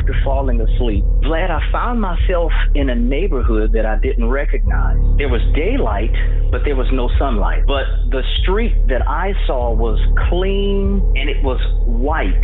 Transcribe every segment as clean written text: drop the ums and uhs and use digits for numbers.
after falling asleep, Vlad, I found myself in a neighborhood that I didn't recognize. There was daylight, but there was no sunlight. But the street that I saw was clean and it was white.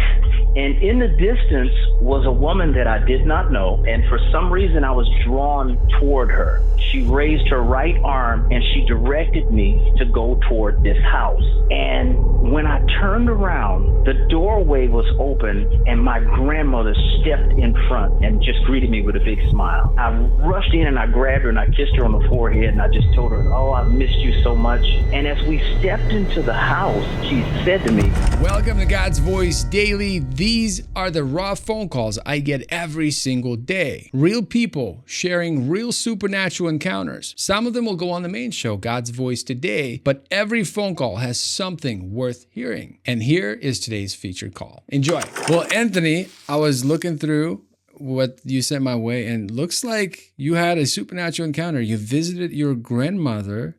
And in the distance was a woman that I did not know. And for some reason, I was drawn toward her. She raised her right arm and she directed me to go toward this house. And when I turned around, the doorway was open and my grandmother stepped in front and just greeted me with a big smile. I rushed in and I grabbed her and I kissed her on the forehead and I just told her, "Oh, I've missed you so much." And as we stepped into the house, she said to me, "Welcome to God's Voice Daily. These are the raw phone calls I get every single day. Real people sharing real supernatural encounters. Some of them will go on the main show, God's Voice Today, but every phone call has something worth hearing. And here is today's featured call. Enjoy." Well, Anthony, I was looking through what you sent my way, and looks like you had a supernatural encounter. You visited your grandmother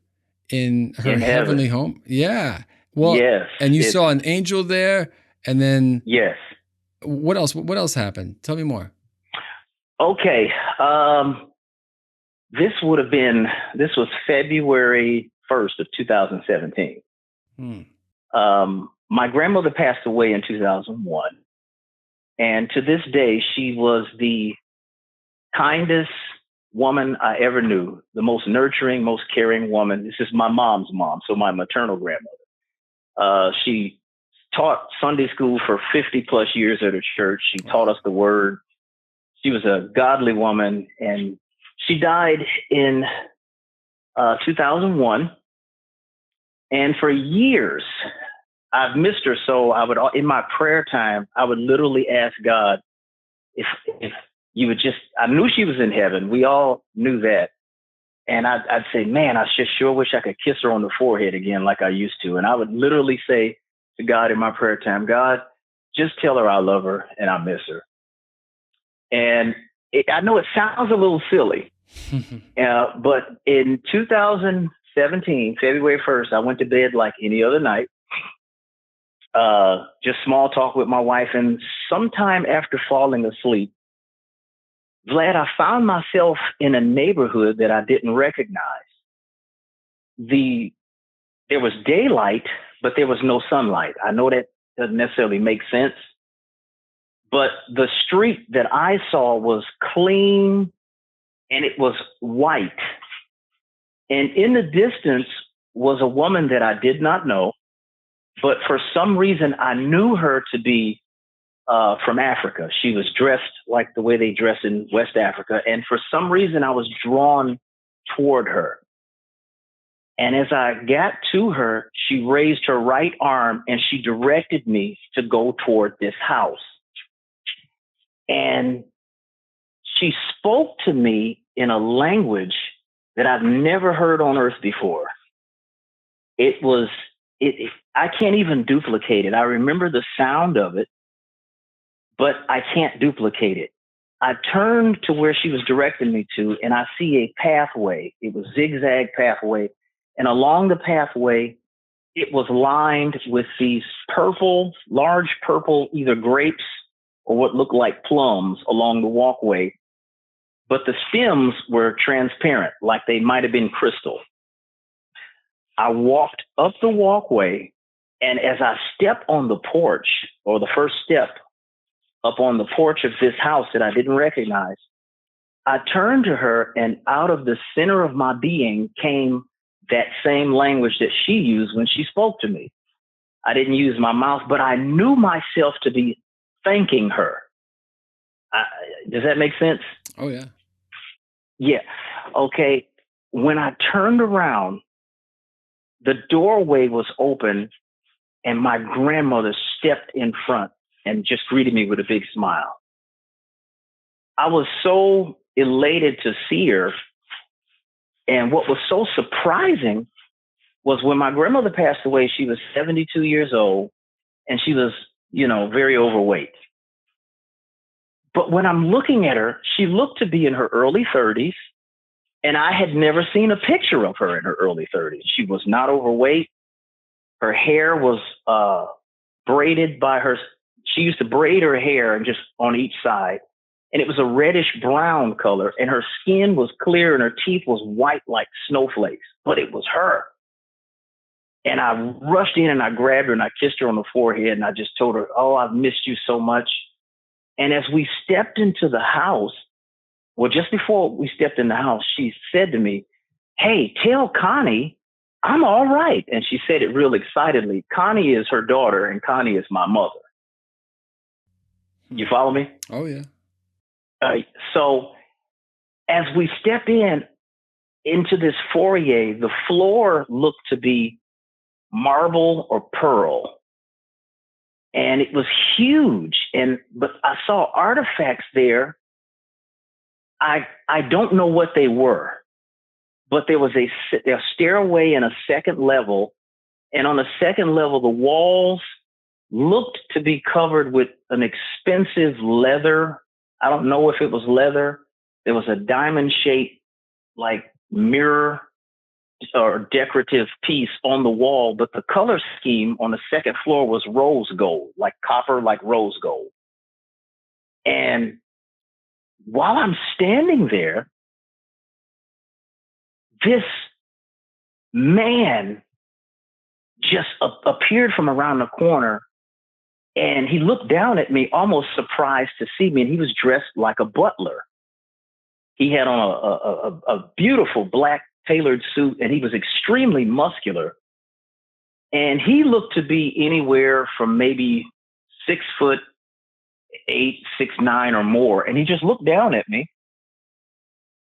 in her heavenly home. Yeah. Well, yes. And you saw an angel there, and then yes. What else? What else happened? Tell me more. Okay. This was February 1st of 2017. My grandmother passed away in 2001. And to this day, she was the kindest woman I ever knew, the most nurturing, most caring woman. This is my mom's mom, so my maternal grandmother. She taught Sunday school for 50 plus years at her church. She taught us the word. She was a godly woman, and she died in 2001. And for years, I've missed her. So I would, in my prayer time, I would literally ask God if you would just, I knew she was in heaven. We all knew that. And I'd say, man, I just sure wish I could kiss her on the forehead again like I used to. And I would literally say to God in my prayer time, "God, just tell her I love her and I miss her." And I know it sounds a little silly, but in 2017, February 1st, I went to bed like any other night. Just small talk with my wife. And sometime after falling asleep, Vlad, I found myself in a neighborhood that I didn't recognize. There was daylight, but there was no sunlight. I know that doesn't necessarily make sense, but the street that I saw was clean and it was white. And in the distance was a woman that I did not know, but for some reason I knew her to be from Africa. She was dressed like the way they dress in West Africa. And for some reason I was drawn toward her. And as I got to her, she raised her right arm and she directed me to go toward this house. And she spoke to me in a language that I've never heard on earth before. I can't even duplicate it. I remember the sound of it, but I can't duplicate it. I turned to where she was directing me to, and I see a pathway. It was zigzag pathway. And along the pathway, it was lined with these large purple, either grapes or what looked like plums along the walkway. But the stems were transparent, like they might have been crystal. I walked up the walkway, and as I stepped on the porch, or the first step up on the porch of this house that I didn't recognize, I turned to her, and out of the center of my being came that same language that she used when she spoke to me. I didn't use my mouth, but I knew myself to be thanking her. Does that make sense? Oh, yeah. Yeah. Okay. When I turned around, the doorway was open and my grandmother stepped in front and just greeted me with a big smile. I was so elated to see her. And what was so surprising was when my grandmother passed away, she was 72 years old and she was, very overweight. But when I'm looking at her, she looked to be in her early 30s. And I had never seen a picture of her in her early 30s. She was not overweight. Her hair was braided by her. She used to braid her hair and just on each side. and it was a reddish brown color, and her skin was clear and her teeth was white like snowflakes, but it was her. And I rushed in and I grabbed her and I kissed her on the forehead and I just told her, "Oh, I've missed you so much." And as we stepped into the house, well, just before we stepped in the house, she said to me, "Hey, tell Connie I'm all right." And she said it real excitedly. Connie is her daughter and Connie is my mother. You follow me? Oh, yeah. So as we step into this foyer, the floor looked to be marble or pearl. And it was huge. But I saw artifacts there. I don't know what they were, but there was a stairway and a second level. And on the second level, the walls looked to be covered with an expensive leather. I don't know if it was leather. There was a diamond shaped like mirror or decorative piece on the wall, but the color scheme on the second floor was rose gold, like copper, like rose gold. And while I'm standing there, this man just appeared from around the corner, and he looked down at me, almost surprised to see me, and he was dressed like a butler. He had on a beautiful black tailored suit, and he was extremely muscular. And he looked to be anywhere from maybe 6'8", 6'9", or more. And he just looked down at me.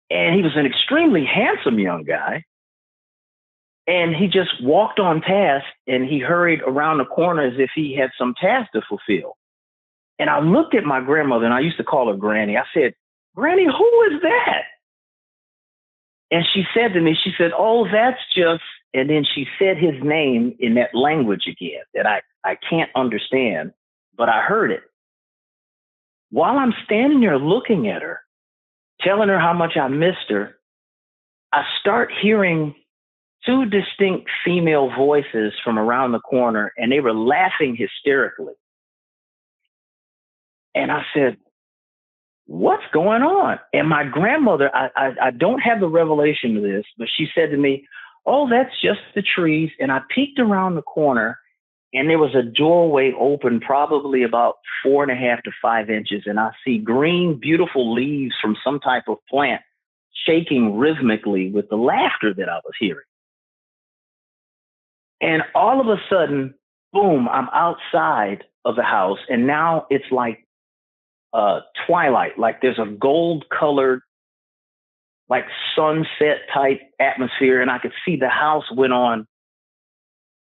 And he was an extremely handsome young guy. And he just walked on past and he hurried around the corner as if he had some task to fulfill. And I looked at my grandmother, and I used to call her Granny. I said, "Granny, who is that?" And she said to me, she said, "Oh, that's just," and then she said his name in that language again that I can't understand, but I heard it. While I'm standing there looking at her, telling her how much I missed her, I start hearing two distinct female voices from around the corner, and they were laughing hysterically. And I said, "What's going on?" And my grandmother, I don't have the revelation of this, but she said to me, "Oh, that's just the trees." And I peeked around the corner, and there was a doorway open, probably about 4.5 to 5 inches. And I see green, beautiful leaves from some type of plant shaking rhythmically with the laughter that I was hearing. And all of a sudden, boom, I'm outside of the house. And now it's like twilight, like there's a gold colored, like sunset type atmosphere. And I could see the house went on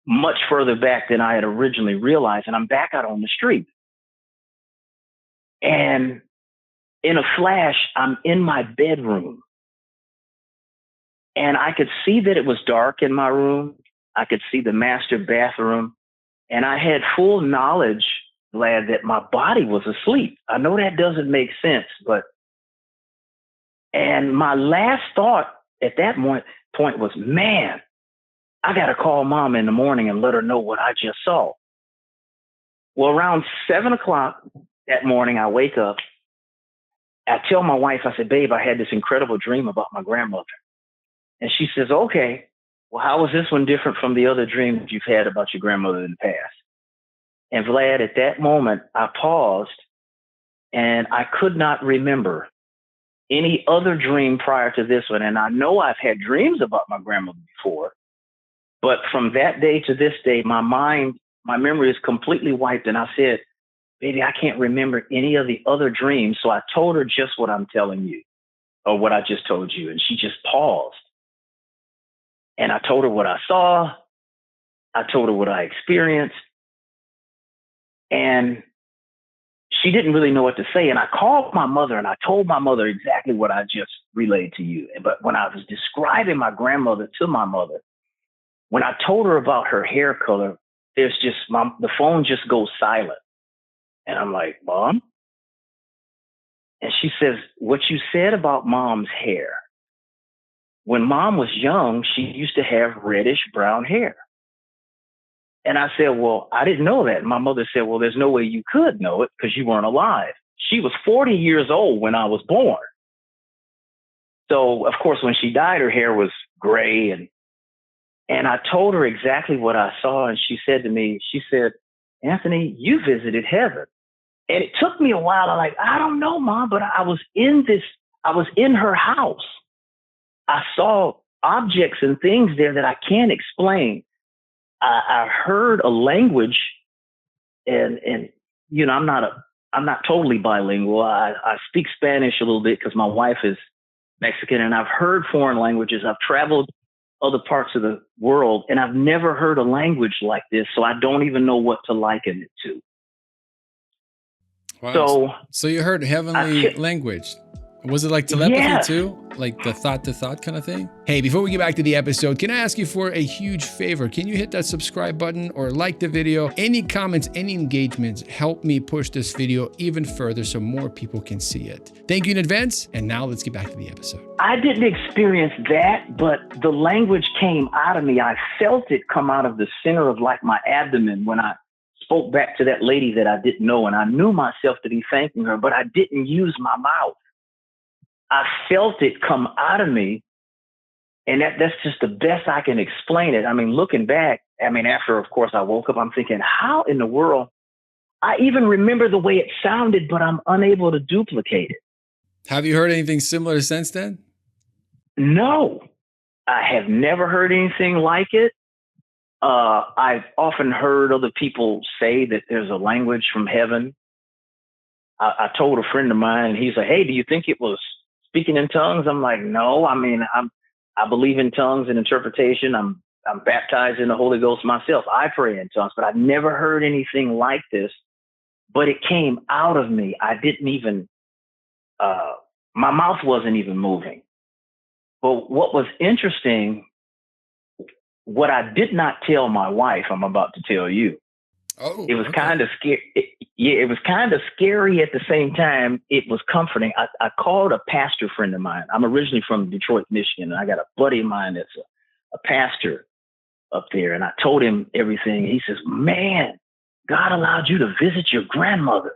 much further back than I had originally realized. And I'm back out on the street. And in a flash, I'm in my bedroom. And I could see that it was dark in my room. I could see the master bathroom. And I had full knowledge, Glad, that my body was asleep. I know that doesn't make sense, and my last thought at that point was, man, I got to call Mom in the morning and let her know what I just saw. Well, around 7:00 that morning, I wake up. I tell my wife, I said, "Babe, I had this incredible dream about my grandmother." And she says, "Okay, well, how was this one different from the other dreams you've had about your grandmother in the past?" And Vlad, at that moment, I paused, and I could not remember any other dream prior to this one. And I know I've had dreams about my grandmother before, but from that day to this day, my memory is completely wiped. And I said, "Baby, I can't remember any of the other dreams." So I told her just what I'm telling you, or what I just told you. And she just paused. And I told her what I saw. I told her what I experienced. And she didn't really know what to say. And I called my mother and I told my mother exactly what I just relayed to you. But when I was describing my grandmother to my mother, when I told her about her hair color, the phone just goes silent. And I'm like, "Mom?" And she says, "What you said about Mom's hair. When Mom was young, she used to have reddish brown hair." And I said, "Well, I didn't know that." And my mother said, "Well, there's no way you could know it because you weren't alive." she was 40 years old when I was born. So, of course, when she died, her hair was gray. And I told her exactly what I saw. And she said to me, she said, Anthony, you visited heaven. And it took me a while. I'm like, I don't know, Mom, but I was in her house. I saw objects and things there that I can't explain. I heard a language, and you know, I'm not totally bilingual. I speak Spanish a little bit because my wife is Mexican, and I've heard foreign languages. I've traveled other parts of the world, and I've never heard a language like this, so I don't even know what to liken it to. Wow. So you heard heavenly language. Was it like telepathy too? Like the thought to thought kind of thing? Hey, before we get back to the episode, can I ask you for a huge favor? Can you hit that subscribe button or like the video? Any comments, any engagements help me push this video even further so more people can see it. Thank you in advance. And now let's get back to the episode. I didn't experience that, but the language came out of me. I felt it come out of the center of like my abdomen when I spoke back to that lady that I didn't know. And I knew myself to be thanking her, but I didn't use my mouth. I felt it come out of me, and that's just the best I can explain it. I mean, looking back, after, of course, I woke up, I'm thinking, how in the world? I even remember the way it sounded, but I'm unable to duplicate it. Have you heard anything similar since then? No, I have never heard anything like it. I've often heard other people say that there's a language from heaven. I told a friend of mine, and he's like, hey, do you think it was speaking in tongues? I'm like, no, I believe in tongues and interpretation. I'm baptized in the Holy Ghost myself. I pray in tongues, but I've never heard anything like this, but it came out of me. I didn't even, my mouth wasn't even moving. But what was interesting, what I did not tell my wife, I'm about to tell you. Oh, it was kind of scary. It was kind of scary at the same time. It was comforting. I called a pastor friend of mine. I'm originally from Detroit, Michigan, and I got a buddy of mine that's a pastor up there. And I told him everything. He says, man, God allowed you to visit your grandmother.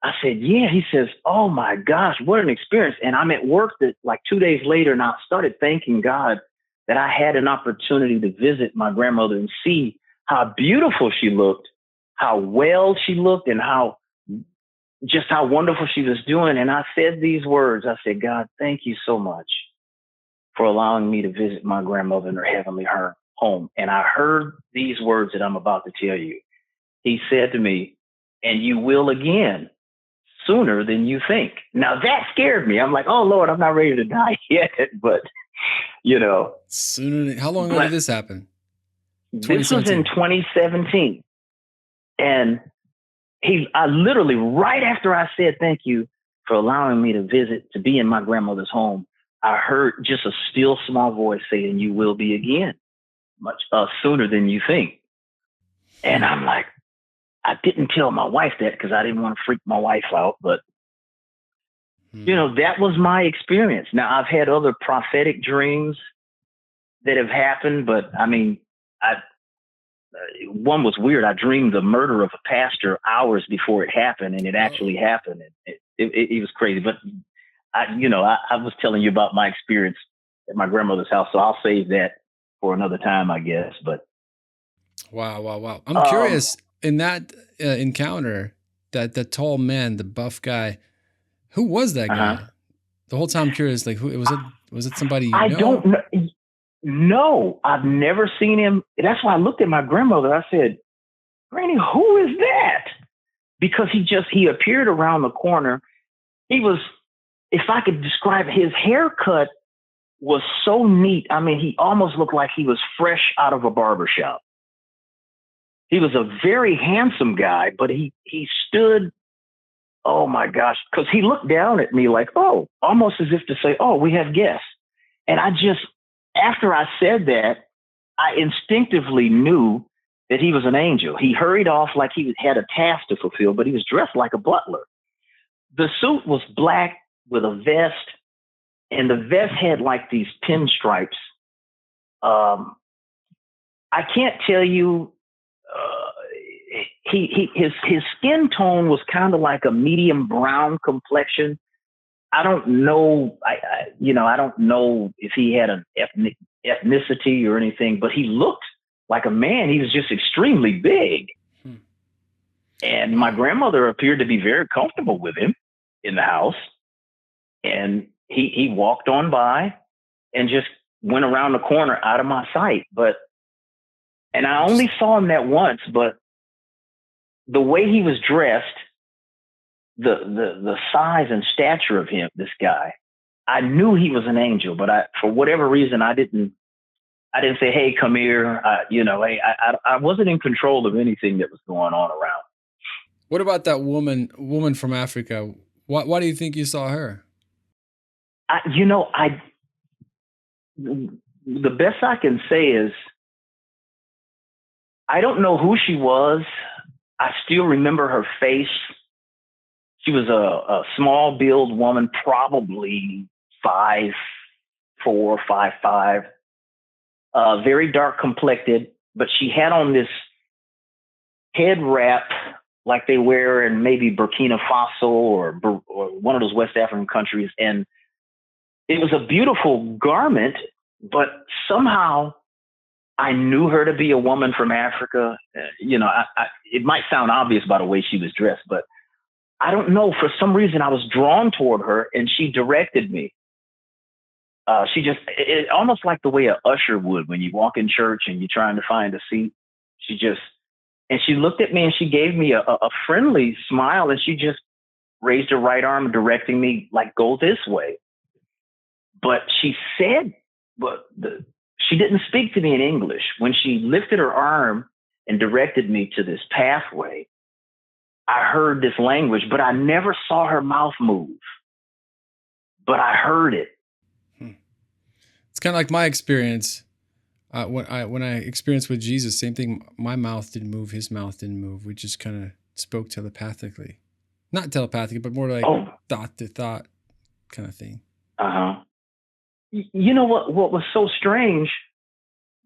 I said, yeah. He says, oh my gosh, what an experience. And I'm at work that like 2 days later, and I started thanking God that I had an opportunity to visit my grandmother and see how beautiful she looked, how well she looked, and how wonderful she was doing. And I said these words. I said, God, thank you so much for allowing me to visit my grandmother in her heavenly home. And I heard these words that I'm about to tell you. He said to me, and you will again sooner than you think. Now that scared me. I'm like, oh Lord, I'm not ready to die yet. But, you know. How long ago did this happen? This was in 2017. And I literally, right after I said thank you for allowing me to visit, to be in my grandmother's home, I heard just a still small voice saying, you will be again, much sooner than you think. And I'm like, I didn't tell my wife that because I didn't want to freak my wife out. But, you know, that was my experience. Now, I've had other prophetic dreams that have happened, but I mean, one was weird. I dreamed the murder of a pastor hours before it happened, and it actually happened. It was crazy. But I was telling you about my experience at my grandmother's house, so I'll save that for another time, I guess. But wow! I'm curious. In that encounter, that tall man, the buff guy, who was that guy? The whole time I'm curious. Like, who was it? Was it somebody you know? I don't know. No, I've never seen him. That's why I looked at my grandmother. I said, Granny, who is that? Because he appeared around the corner. He was, if I could describe, his haircut was so neat. I mean, he almost looked like he was fresh out of a barbershop. He was a very handsome guy, but he stood, oh my gosh, because he looked down at me like, oh, almost as if to say, oh, we have guests. And after I said that, I instinctively knew that he was an angel. He hurried off like he had a task to fulfill, but he was dressed like a butler. The suit was black with a vest, and the vest had like these pinstripes. I can't tell you. his skin tone was kind of like a medium brown complexion. I don't know. I don't know if he had an ethnicity or anything, but he looked like a man. He was just extremely big. And my grandmother appeared to be very comfortable with him in the house. And he walked on by and just went around the corner out of my sight. And I only saw him that once, but the way he was dressed, the size and stature of him, this guy, I knew he was an angel, but for whatever reason, I didn't say, "Hey, come here." I wasn't in control of anything that was going on around. What about that woman from Africa? Why do you think you saw her? The best I can say is I don't know who she was. I still remember her face. She was a small build woman, probably 5'4", 5'5", very dark complected, but she had on this head wrap like they wear in maybe Burkina Faso or one of those West African countries. And it was a beautiful garment, but somehow I knew her to be a woman from Africa. It might sound obvious by the way she was dressed, but I don't know. For some reason, I was drawn toward her, and she directed me. It almost like the way an usher would when you walk in church and you're trying to find a seat. She looked at me and she gave me a friendly smile, and she just raised her right arm, directing me like, "Go this way." But she said, she didn't speak to me in English. When she lifted her arm and directed me to this pathway, I heard this language, but I never saw her mouth move. But I heard it. It's kind of like my experience. When I experienced with Jesus, same thing. My mouth didn't move. His mouth didn't move. We just kind of spoke telepathically. Not telepathically, but more like thought to thought kind of thing. Uh-huh. You know what was so strange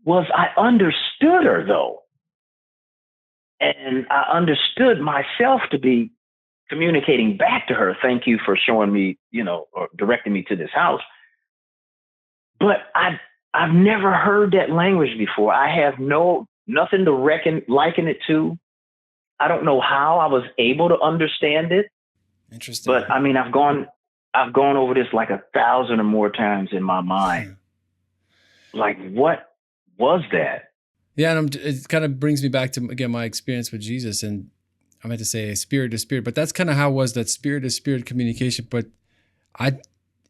was I understood her, though. And I understood myself to be communicating back to her. "Thank you for showing me, or directing me to this house." But I've never heard that language before. I have nothing to liken it to. I don't know how I was able to understand it. Interesting. But I mean, I've gone over this like 1,000 or more times in my mind. Like, what was that? Yeah, and it kind of brings me back to, again, my experience with Jesus, and I meant to say spirit to spirit, but that's kind of how it was, that spirit to spirit communication. But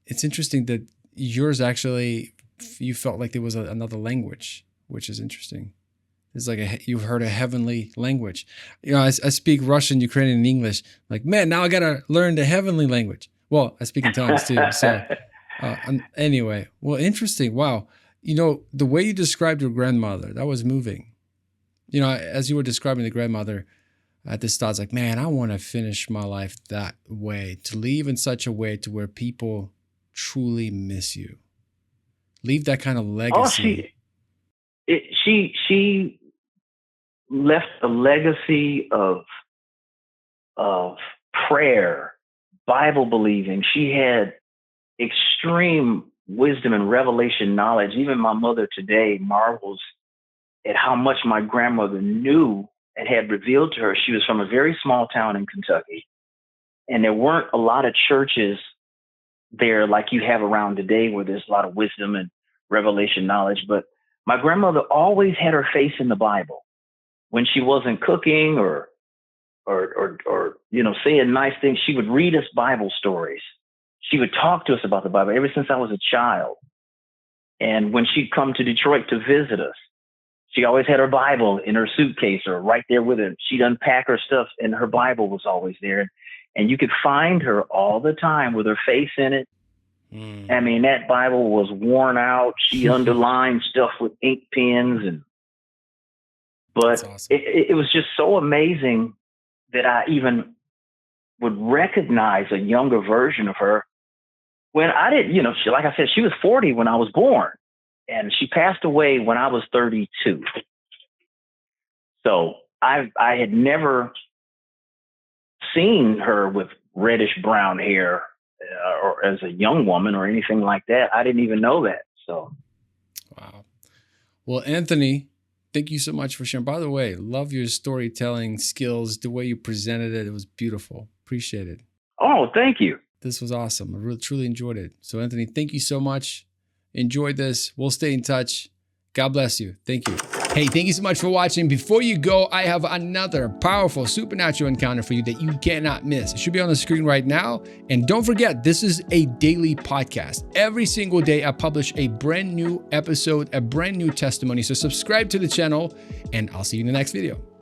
it's interesting that yours actually, you felt like there was another language, which is interesting. It's like you've heard a heavenly language. I speak Russian, Ukrainian, and English. Like, man, now I got to learn the heavenly language. Well, I speak in tongues too. So anyway, well, interesting. Wow. The way you described your grandmother, that was moving. As you were describing the grandmother, I had this thought, it's like, man, I want to finish my life that way, to leave in such a way to where people truly miss you. Leave that kind of legacy. She left a legacy of prayer, Bible believing. She had extreme wisdom and revelation knowledge. Even my mother today marvels at how much my grandmother knew and had revealed to her. She was from a very small town in Kentucky, and there weren't a lot of churches there like you have around today, where there's a lot of wisdom and revelation knowledge. But my grandmother always had her face in the Bible. When she wasn't cooking or saying nice things, she would read us Bible stories. She would talk to us about the Bible ever since I was a child. And when she'd come to Detroit to visit us, she always had her Bible in her suitcase or right there with her. She'd unpack her stuff and her Bible was always there. And you could find her all the time with her face in it. I mean, that Bible was worn out. She underlined stuff with ink pens. But awesome. It was just so amazing that I even would recognize a younger version of her when I didn't, like I said, she was 40 when I was born, and she passed away when I was 32. So I had never seen her with reddish brown hair or as a young woman or anything like that. I didn't even know that. So, wow. Well, Anthony, thank you so much for sharing. By the way, love your storytelling skills, the way you presented it. It was beautiful. Appreciate it. oh, thank you. This was awesome. I really, truly enjoyed it. So, Anthony, thank you so much. Enjoyed this. We'll stay in touch. God bless you. Thank you. Hey, thank you so much for watching. Before you go, I have another powerful supernatural encounter for you that you cannot miss. It should be on the screen right now. And don't forget, this is a daily podcast. Every single day, I publish a brand new episode, a brand new testimony. So subscribe to the channel, and I'll see you in the next video.